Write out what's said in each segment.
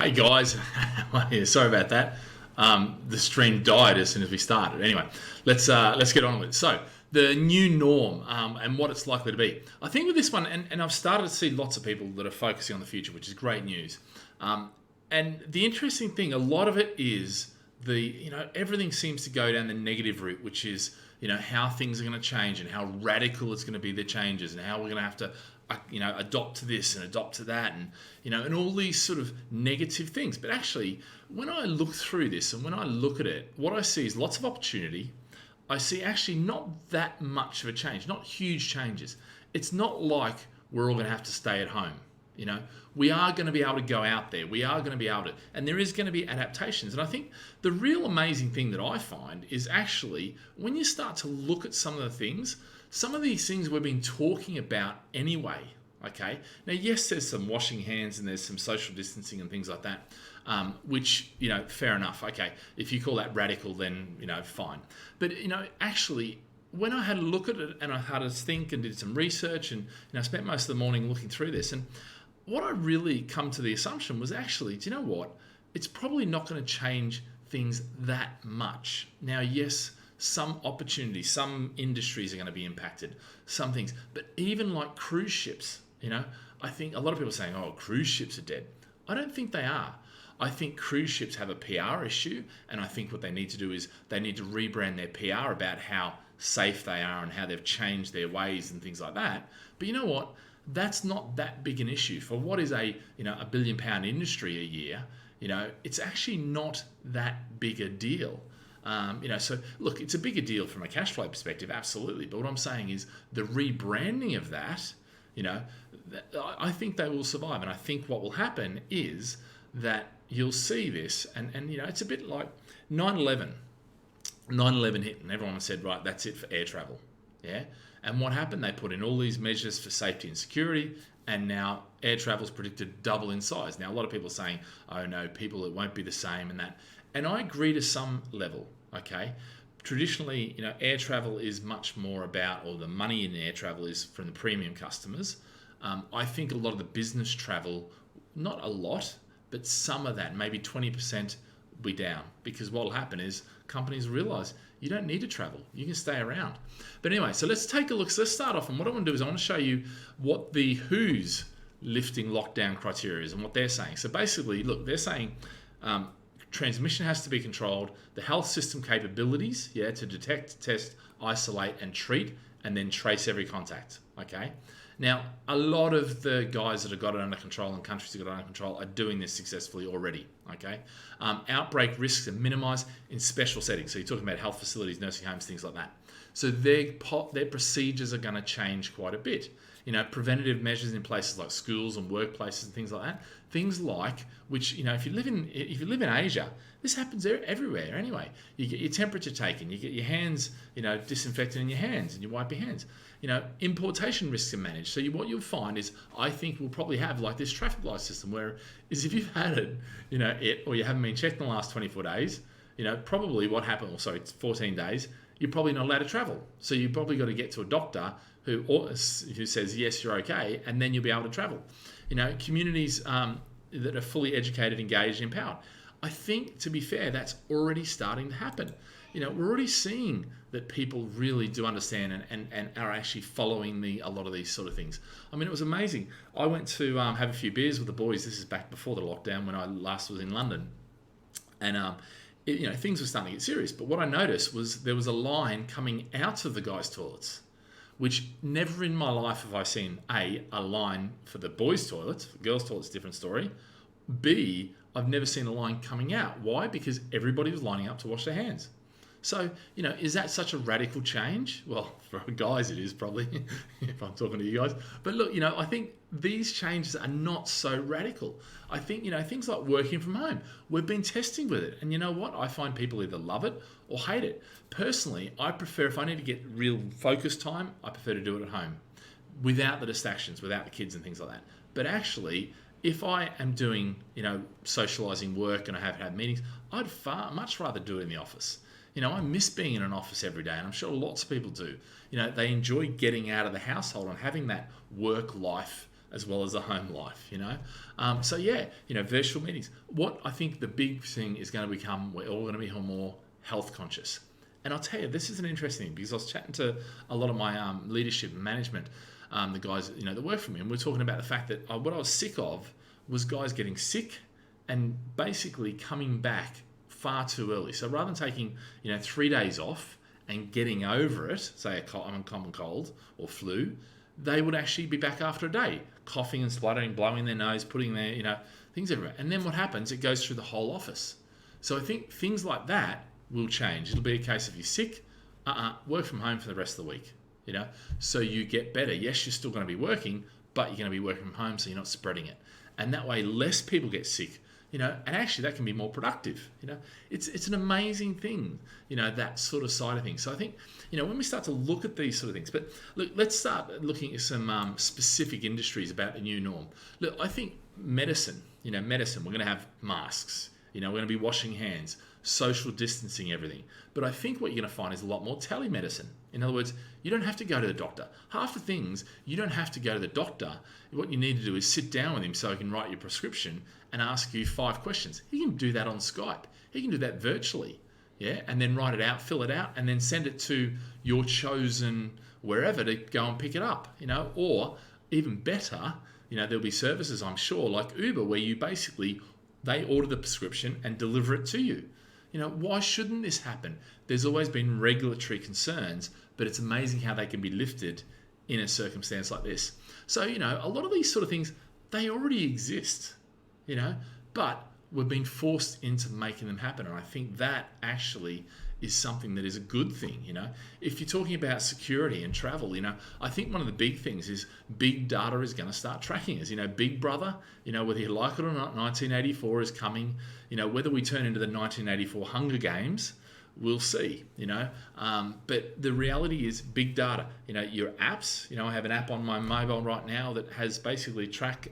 Hey guys, yeah, sorry about that. The stream died as soon as we started. Anyway, let's get on with it. So the new norm and what it's likely to be. I think with this one, and I've started to see lots of people that are focusing on the future, which is great news. And the interesting thing, a lot of it is everything seems to go down the negative route, which is how things are going to change and how radical it's going to be the changes and how we're going to have to adopt to this and adopt to that and all these sort of negative things. But actually, when I look through this and when I look at it, what I see is lots of opportunity. I see actually not that much of a change, not huge changes. It's not like we're all going to have to stay at home. We are going to be able to go out there. We are going to be able to, and there is going to be adaptations. And I think the real amazing thing that I find is actually when you start to look at some of these things we've been talking about anyway. Okay. Now, yes, there's some washing hands and there's some social distancing and things like that, which, fair enough. Okay. If you call that radical, then, fine. But, actually, when I had a look at it and I had to think and did some research and I spent most of the morning looking through this, and what I really come to the assumption was actually, do you know what? It's probably not going to change things that much. Now, yes, some opportunities, some industries are going to be impacted, some things, but even like cruise ships, I think a lot of people are saying, oh, cruise ships are dead. I don't think they are. I think cruise ships have a PR issue, and I think what they need to do is they need to rebrand their PR about how safe they are and how they've changed their ways and things like that. But you know what? That's not that big an issue for what is a £1 billion industry a year. It's actually not that big a deal. So look, it's a bigger deal from a cash flow perspective, absolutely. But what I'm saying is the rebranding of that, I think they will survive. And I think what will happen is that you'll see this, and it's a bit like 9/11. 9/11 hit, and everyone said, right, that's it for air travel. Yeah. And what happened? They put in all these measures for safety and security, and now air travel's predicted double in size. Now, a lot of people are saying, oh no, it won't be the same and that. And I agree to some level, okay? Traditionally, air travel is much more about, or the money in air travel is from the premium customers. I think a lot of the business travel, not a lot, but some of that, maybe 20%, be down, because what will happen is companies realize you don't need to travel, you can stay around. But anyway, so let's take a look. So let's start off, and what I want to do is I want to show you what the WHO's lifting lockdown criteria is and what they're saying. So basically, look, they're saying transmission has to be controlled, the health system capabilities, to detect, test, isolate and treat, and then trace every contact. Okay. Now, a lot of the guys that have got it under control and countries that have got it under control are doing this successfully already. Okay. Outbreak risks are minimised in special settings. So you're talking about health facilities, nursing homes, things like that. So their procedures are going to change quite a bit. Preventative measures in places like schools and workplaces and things like that. Things like, which, if you live in Asia, this happens everywhere anyway. You get your temperature taken, you get your hands, disinfected in your hands, and you wipe your hands. Importation risks are managed. So what you'll find is, I think we'll probably have like this traffic light system where is if you've had it, or you haven't been checked in the last 24 days, probably what happened, it's 14 days, you're probably not allowed to travel. So you've probably got to get to a doctor who says, yes, you're okay, and then you'll be able to travel. Communities that are fully educated, engaged, empowered. I think, to be fair, that's already starting to happen. We're already seeing that people really do understand and are actually following a lot of these sort of things. I mean, it was amazing. I went to have a few beers with the boys. This is back before the lockdown when I last was in London. And things were starting to get serious. But what I noticed was there was a line coming out of the guys' toilets, which never in my life have I seen, A, a line for the boys' toilets. For girls' toilets, different story. B, I've never seen a line coming out. Why? Because everybody was lining up to wash their hands. So, is that such a radical change? Well, for guys it is probably, if I'm talking to you guys. But look, I think these changes are not so radical. I think, things like working from home, we've been testing with it. And you know what? I find people either love it or hate it. Personally, I prefer, if I need to get real focus time, I prefer to do it at home without the distractions, without the kids and things like that. But actually, if I am doing, socializing work and I have had meetings, I'd much rather do it in the office. I miss being in an office every day, and I'm sure lots of people do. They enjoy getting out of the household and having that work-life as well as a home life, So yeah, virtual meetings. What I think the big thing is going to become, we're all going to be more health conscious. And I'll tell you, this is an interesting thing, because I was chatting to a lot of my leadership and management, the guys, that work for me, and we're talking about the fact that what I was sick of was guys getting sick and basically coming back far too early. So rather than taking, 3 days off and getting over it, say a common cold or flu, they would actually be back after a day, coughing and spluttering, blowing their nose, putting their, things everywhere. And then what happens? It goes through the whole office. So I think things like that will change. It'll be a case of you're sick, work from home for the rest of the week, so you get better. Yes, you're still going to be working, but you're going to be working from home, so you're not spreading it. And that way, less people get sick, and actually that can be more productive. It's an amazing thing, that sort of side of things. So I think, when we start to look at these sort of things, but look, let's start looking at some specific industries about the new norm. Look, I think medicine, we're going to have masks, we're going to be washing hands, social distancing, everything. But I think what you're going to find is a lot more telemedicine. In other words, you don't have to go to the doctor. Half the things, you don't have to go to the doctor. What you need to do is sit down with him so he can write your prescription and ask you 5 questions. He can do that on Skype. He can do that virtually, and then write it out, fill it out, and then send it to your chosen wherever to go and pick it up, or even better, there'll be services, I'm sure, like Uber, where you basically, they order the prescription and deliver it to you. Why shouldn't this happen? There's always been regulatory concerns, but it's amazing how they can be lifted in a circumstance like this. So, a lot of these sort of things, they already exist, but we're being forced into making them happen. And I think that actually is something that is a good thing, If you're talking about security and travel, I think one of the big things is big data is going to start tracking us. Big Brother, whether you like it or not, 1984 is coming. Whether we turn into the 1984 Hunger Games, we'll see, But the reality is big data. Your apps, I have an app on my mobile right now that has basically tracks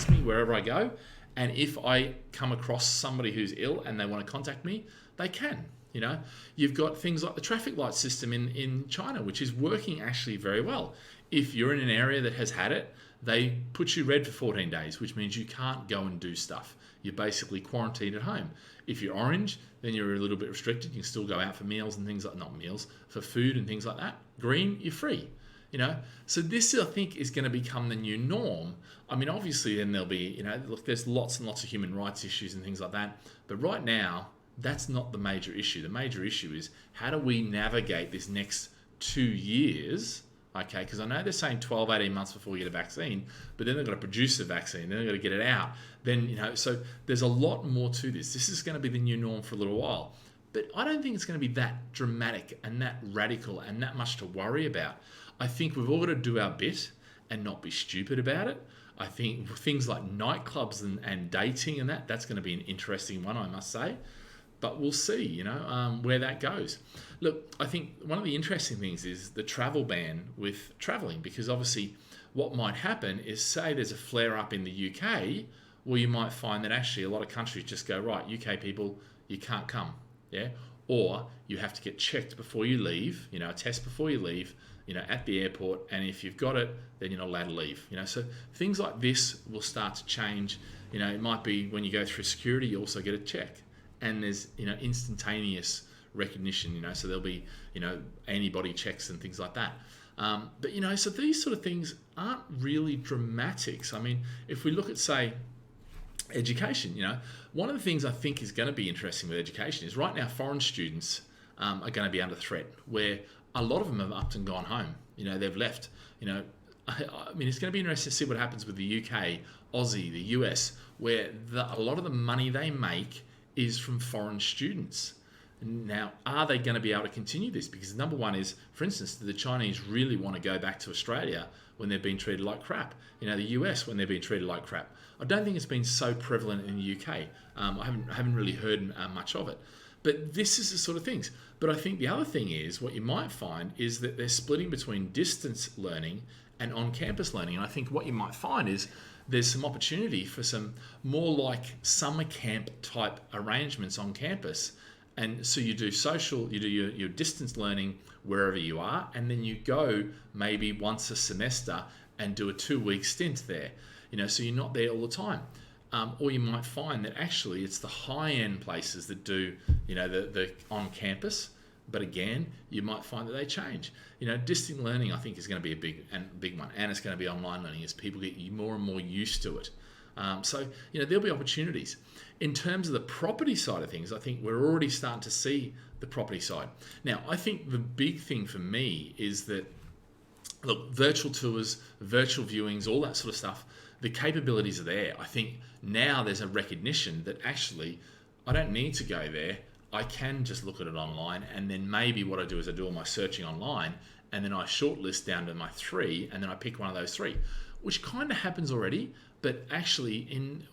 me wherever I go. And if I come across somebody who's ill and they want to contact me, they can. You've got things like the traffic light system in China, which is working actually very well. If you're in an area that has had it, they put you red for 14 days, which means you can't go and do stuff. You're basically quarantined at home. If you're orange, then you're a little bit restricted. You can still go out for meals and things like, not meals, for food and things like that. Green, you're free. So this, I think, is going to become the new norm. I mean, obviously, then there'll be, look, there's lots and lots of human rights issues and things like that. But right now, that's not the major issue. The major issue is how do we navigate this next 2 years, okay? Because I know they're saying 12, 18 months before we get a vaccine, but then they've got to produce a vaccine, then they've got to get it out. Then, so there's a lot more to this. This is going to be the new norm for a little while. But I don't think it's going to be that dramatic and that radical and that much to worry about. I think we've all got to do our bit and not be stupid about it. I think things like nightclubs and dating and that's going to be an interesting one, I must say. But we'll see, where that goes. Look, I think one of the interesting things is the travel ban with travelling, because obviously what might happen is, say there's a flare-up in the UK, well, you might find that actually a lot of countries just go, right, UK people, you can't come, or you have to get checked before you leave, a test before you leave, at the airport, and if you've got it, then you're not allowed to leave. So things like this will start to change. It might be when you go through security, you also get a check, and there's instantaneous recognition. So there'll be antibody checks and things like that. But so these sort of things aren't really dramatic. So I mean, if we look at, say, education, one of the things I think is going to be interesting with education is right now foreign students are going to be under threat, where a lot of them have upped and gone home. They've left. I mean, it's going to be interesting to see what happens with the UK, Aussie, the US, where a lot of the money they make is from foreign students. Now, are they going to be able to continue this? Because number one is, for instance, do the Chinese really want to go back to Australia when they're being treated like crap? The US when they're being treated like crap. I don't think it's been so prevalent in the UK. I haven't really heard much of it. But this is the sort of things. But I think the other thing is, what you might find is that they're splitting between distance learning and on-campus learning. And I think what you might find is there's some opportunity for some more like summer camp type arrangements on campus. And so you do your distance learning wherever you are, and then you go maybe once a semester and do a 2-week stint there, so you're not there all the time. Or you might find that actually it's the high-end places that do, the on-campus. But again, you might find that they change. Distant learning, I think, is going to be a big one, and it's going to be online learning as people get more and more used to it. So there'll be opportunities. In terms of the property side of things, I think we're already starting to see the property side. Now, I think the big thing for me is that, look, virtual tours, virtual viewings, all that sort of stuff, the capabilities are there. I think now there's a recognition that actually I don't need to go there. I can just look at it online, and then maybe what I do is I do all my searching online, and then I shortlist down to my 3, and then I pick one of those 3, which kind of happens already. But actually,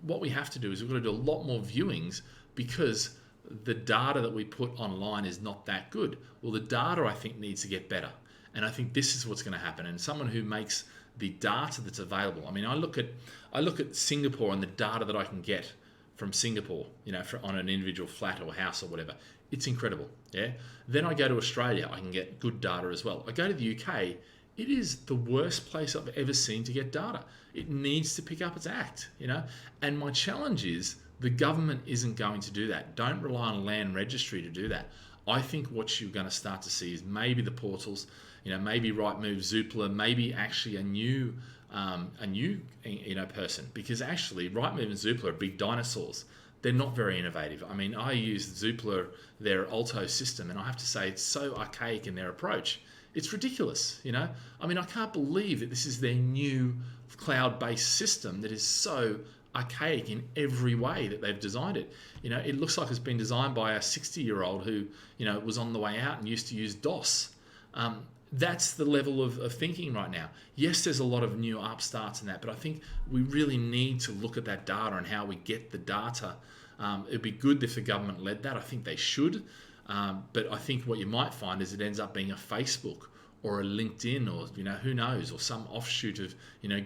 what we have to do is we've got to do a lot more viewings because the data that we put online is not that good. Well, the data, I think, needs to get better, and I think this is what's going to happen. And someone who makes the data that's available. I mean, I look at Singapore and the data that I can get from Singapore, on an individual flat or house or whatever. It's incredible, yeah? Then I go to Australia, I can get good data as well. I go to the UK, it is the worst place I've ever seen to get data. It needs to pick up its act, And my challenge is the government isn't going to do that. Don't rely on a land registry to do that. I think what you're going to start to see is maybe the portals, maybe Rightmove, Zoopla, maybe actually a new person, because actually Rightmove and Zoopla are big dinosaurs. They're not very innovative. I mean, I use Zoopla, their Alto system, and I have to say it's so archaic in their approach. It's ridiculous, I mean, I can't believe that this is their new cloud-based system that is so archaic in every way that they've designed it. It looks like it's been designed by a 60-year-old who, was on the way out and used to use DOS. That's the level of thinking right now. Yes, there's a lot of new upstarts in that, but I think we really need to look at that data and how we get the data. It'd be good if the government led that. I think they should. But I think what you might find is it ends up being a Facebook or a LinkedIn or, who knows, or some offshoot of,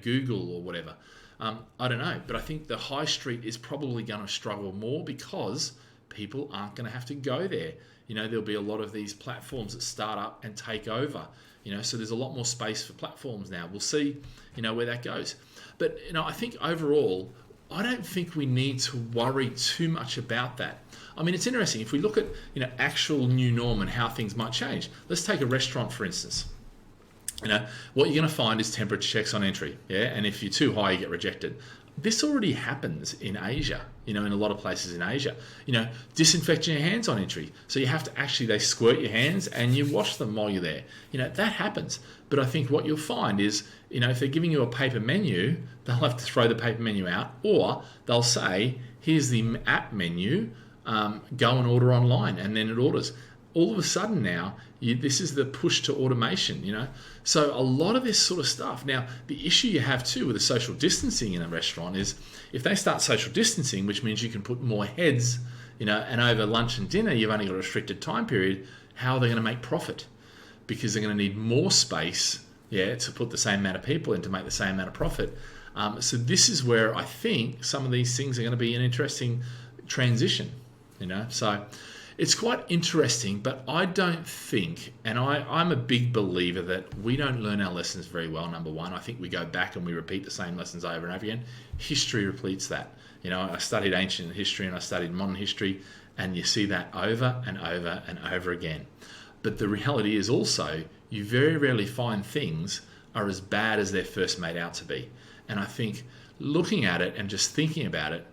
Google or whatever. I don't know. But I think the high street is probably going to struggle more because people aren't going to have to go there. There'll be a lot of these platforms that start up and take over, so there's a lot more space for platforms now. We'll see, where that goes. But, I think overall, I don't think we need to worry too much about that. I mean, it's interesting. If we look at, actual new norm and how things might change, let's take a restaurant, for instance. What you're going to find is temperature checks on entry, yeah? And if you're too high, you get rejected. This already happens in Asia, in a lot of places in Asia. Disinfecting your hands on entry. So you have to they squirt your hands and you wash them while you're there. That happens. But I think what you'll find is, if they're giving you a paper menu, they'll have to throw the paper menu out, or they'll say, here's the app menu, go and order online, and then it orders. All of a sudden now, this is the push to automation, So a lot of this sort of stuff. Now, the issue you have too with the social distancing in a restaurant is if they start social distancing, which means you can put more heads, and over lunch and dinner, you've only got a restricted time period, how are they going to make profit? Because they're going to need more space, to put the same amount of people in to make the same amount of profit. So this is where I think some of these things are going to be an interesting transition, So it's quite interesting, but I don't think, and I'm a big believer that we don't learn our lessons very well, number one. I think we go back and we repeat the same lessons over and over again. History repeats that. I studied ancient history and I studied modern history, and you see that over and over and over again. But the reality is also, you very rarely find things are as bad as they're first made out to be. And I think looking at it and just thinking about it,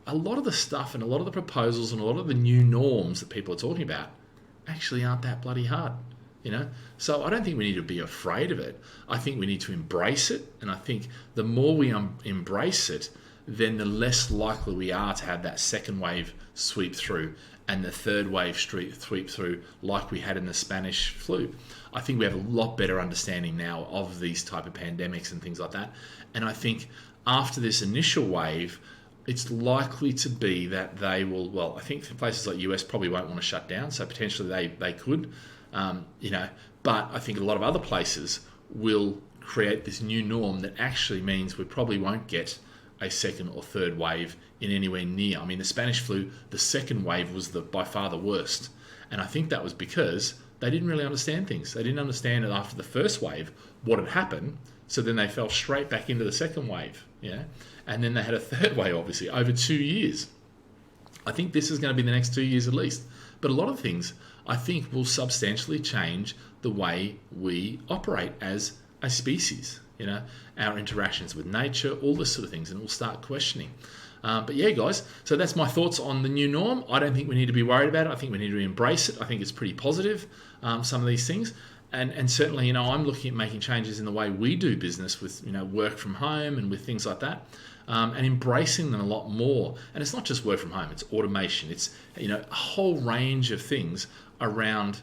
a lot of the stuff and a lot of the proposals and a lot of the new norms that people are talking about actually aren't that bloody hard, So I don't think we need to be afraid of it. I think we need to embrace it. And I think the more we embrace it, then the less likely we are to have that second wave sweep through and the third wave sweep through like we had in the Spanish flu. I think we have a lot better understanding now of these type of pandemics and things like that. And I think after this initial wave, it's likely to be that they will, I think places like US probably won't want to shut down, so potentially they could, but I think a lot of other places will create this new norm that actually means we probably won't get a second or third wave in anywhere near. I mean, the Spanish flu, the second wave was by far the worst, and I think that was because they didn't really understand things. They didn't understand that after the first wave what had happened, So then they fell straight back into the second wave, and then they had a third wave, obviously, over 2 years. I think this is going to be the next 2 years at least. But a lot of things, I think, will substantially change the way we operate as a species, our interactions with nature, all this sort of things, and we'll start questioning. But yeah, guys, so that's my thoughts on the new norm. I don't think we need to be worried about it. I think we need to embrace it. I think it's pretty positive, some of these things. And certainly, I'm looking at making changes in the way we do business with, work from home and with things like that, and embracing them a lot more. And it's not just work from home, it's automation. It's, a whole range of things around,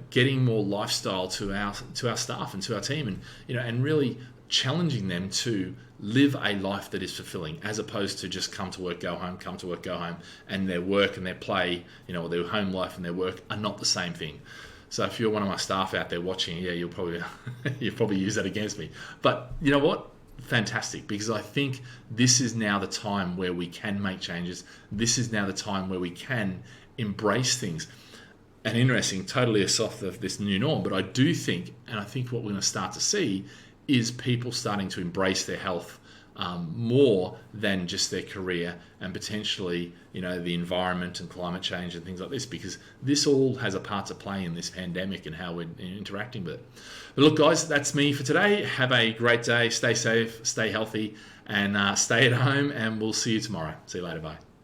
getting more lifestyle to our staff and to our team, and really challenging them to live a life that is fulfilling, as opposed to just come to work, go home, come to work, go home, and their work and their play, or their home life and their work are not the same thing. So if you're one of my staff out there watching, you'll probably use that against me. But you know what? Fantastic, because I think this is now the time where we can make changes. This is now the time where we can embrace things. And interesting, totally a soft of this new norm, but I do think, and I think what we're going to start to see is people starting to embrace their health more than just their career, and potentially, the environment and climate change and things like this, because this all has a part to play in this pandemic and how we're interacting with it. But look, guys, that's me for today. Have a great day. Stay safe, stay healthy, and stay at home, and we'll see you tomorrow. See you later. Bye.